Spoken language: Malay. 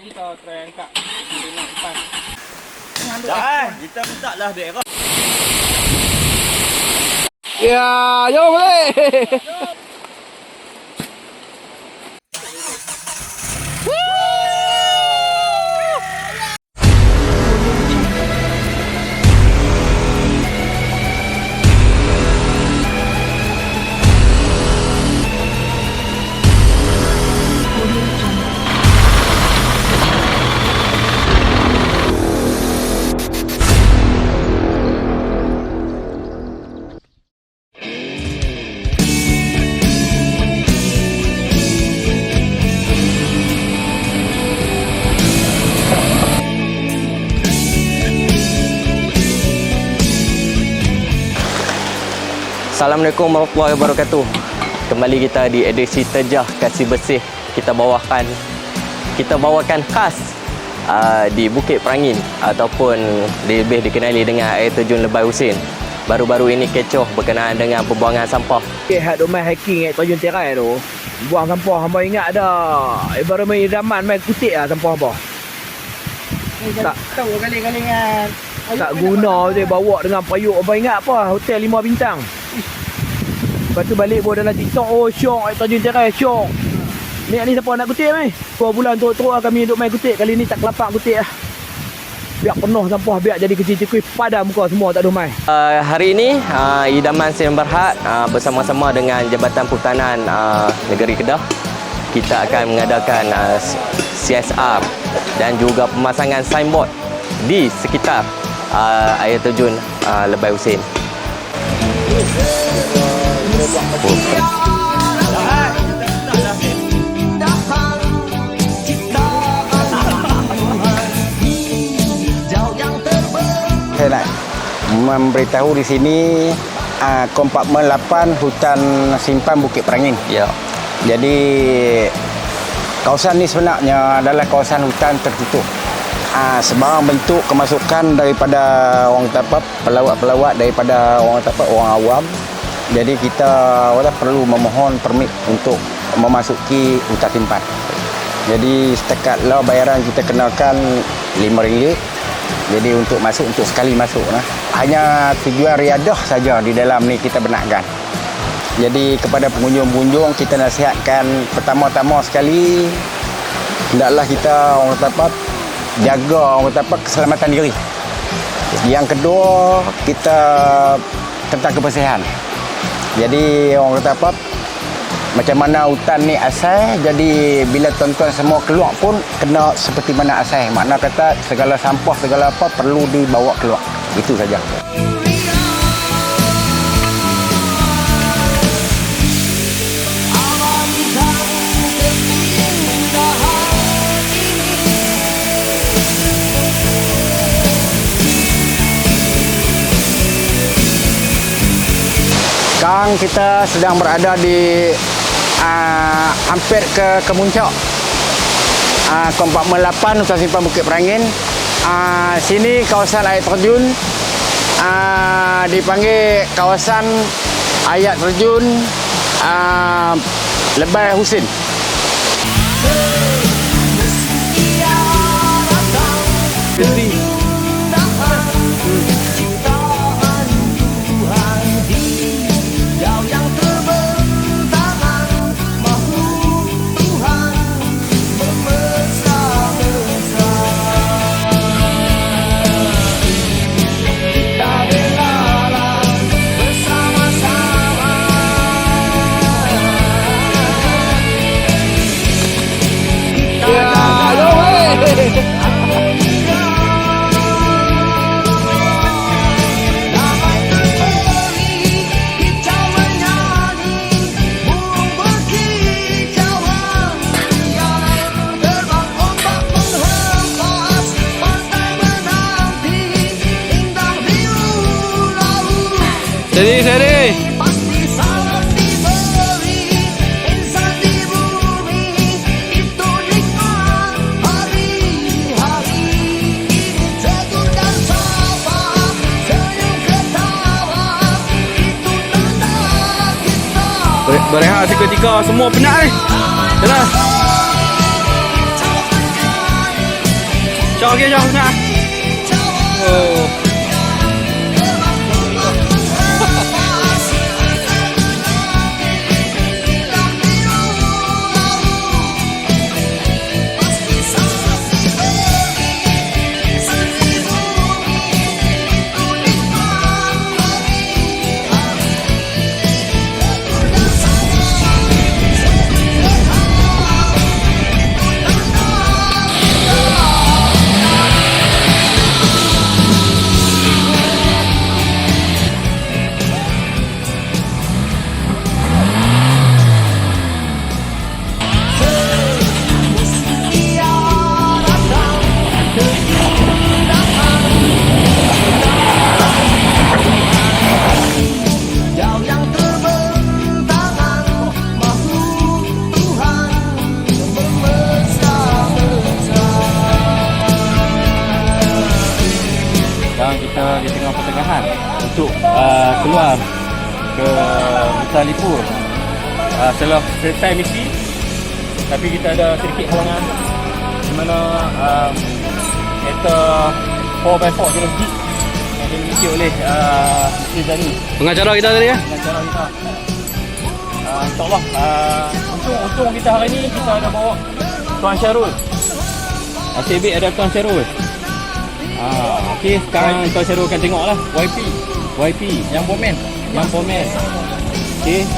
kita try angkat nak depan. Dah, kita minta lah dek. Ya, jom boleh. Assalamualaikum warahmatullahi wabarakatuh. Kembali kita di edisi Terjah Kasih Bersih. Kita bawakan khas di Bukit Perangin ataupun lebih dikenali dengan air terjun Lebay Husin. Baru-baru ini kecoh berkenaan dengan pembuangan sampah. Hak duk main hiking kat Terjun Terai tu. Buang sampah hamba ingat dah. Ibarat main zaman main kutik lah sampah hamba. Tak tahu galing-galingan. Tak guna dia bawa dengan payuk. Hamba ingat apa? Hotel 5 bintang. Lepas tu balik bawa dalam TikTok. Oh syok kat Terjun Terai syok. Ni siapa nak kutik mai? 2 bulan teruk-teruk kami duk main kutik. Kali ni tak kelapak kutik lah. Biar penuh sampah, biar jadi kecil-kecil padam muka semua tak ada mai. Hari ini Idaman Sdn Bhd bersama-sama dengan Jabatan Perhutanan Negeri Kedah, kita akan mengadakan CSR dan juga pemasangan signboard di sekitar air terjun Lebay Husin. Saya nak memberitahu di sini Kompaktmen 8 Hutan Simpan Bukit Perangin. Ya. Jadi kawasan ini sebenarnya adalah kawasan hutan tertutup. Sebarang bentuk kemasukan daripada orang tapak, pelawat-pelawat daripada orang tapak, orang awam. Jadi kita perlu memohon permit untuk memasuki hutan simpan. Jadi setekatlah bayaran kita kenakan RM5. Jadi untuk masuk, untuk sekali masuk lah. Hanya tujuan riadah saja di dalam ni kita benarkan. Jadi kepada pengunjung-pengunjung kita nasihatkan pertama-tama sekali hendaklah kita orang tapak jaga orang tapak keselamatan diri. Yang kedua kita tentang kebersihan. Jadi orang kata apa, macam mana hutan ni asal, jadi bila tuan-tuan semua keluar pun kena seperti mana asal. Makna kata segala sampah, segala apa perlu dibawa keluar. Itu saja. Sekarang kita sedang berada di hampir ke Kemuncak Kompaktmen 8 Hutan Simpan Bukit Perangin. Sini kawasan air terjun dipanggil kawasan air terjun Lebay Husin. Seri. Berehat seketika, semua penat ni. Jalan. Syok okey Syok nak. Oh. Sekarang kita di tengah pertengahan untuk keluar ke Kuala Lumpur. Setelah selesai misi, tapi kita ada sedikit halangan di mana kereta 4x4 jenis Jeep yang dimiliki oleh Mr. Zani, Pengacara kita tadi ya. pengacara kita. InsyaAllah untung kita hari ni kita ada bawa Tuan Syarul. ACB ada Tuan Syarul. Okey, sekarang Tuan Syarul akan tengok lah YP yang Pomen. Okey,